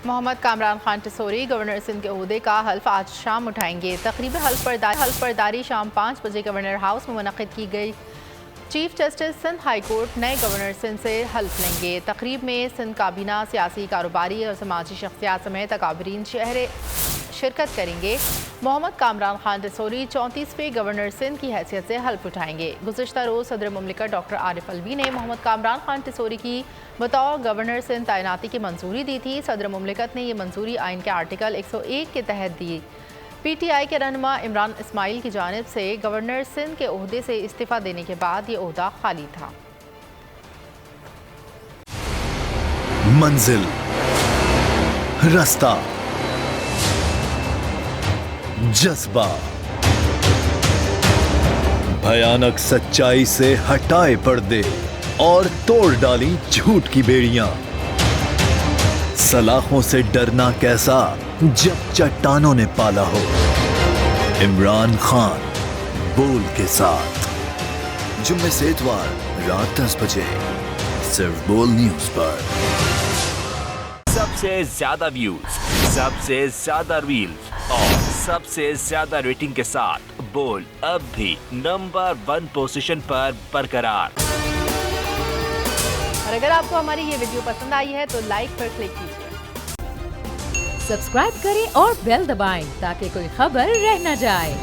Mohammad Kamran Khan Tessori governor Sindh के ओहदे का हल्फ आज शाम उठाएंगे। तकरीब हल्फ बर्दारी शाम 5 बजे गवर्नर हाउस में मुनक़िद की गई। Chief justice Sindh high court नए गवर्नर सिंध से हल्फ लेंगे। तकरीब में सिंध काबीना, सियासी, कारोबारी और समाजी शख्सियात समेत अकाबरीन शहरे शिरकत करेंगे। मोहम्मद कामरान खान टिसोरी 34वें गवर्नर सिंध की हैसियत से हल्फ उठाएंगे। गुज़िश्ता रोज़ सदर मुमलिकत डॉक्टर आरिफ अलवी ने मोहम्मद कामरान खान टिसोरी की बतौर गवर्नर सिंध तैनाती की मंजूरी दी थी। सदर मुमलिकत ने यह मंजूरी आइन के आर्टिकल 101 के तहत दी। PTI के रहनुमा इमरान इस्माइल की जानिब से गवर्नर सिंध के ओहदे से इस्तीफ़ा देने के बाद ये ओहदा खाली था। मंजिल, रास्ता, जज्बा, भयानक सच्चाई से हटाए पर्दे और तोड़ डाली झूठ की बेड़ियां। सलाखों से डरना कैसा जब चट्टानों ने पाला हो। इमरान खान बोल के साथ जुम्मे से इतवार रात 10 बजे सिर्फ बोल न्यूज पर। सबसे ज्यादा व्यूज, सबसे ज्यादा रील्स और सबसे ज्यादा रेटिंग के साथ बोल अब भी नंबर 1 पोजीशन पर बरकरार। और अगर आपको हमारी ये वीडियो पसंद आई है तो लाइक पर क्लिक कीजिए, सब्सक्राइब करें और बेल दबाएं ताकि कोई खबर रह न जाए।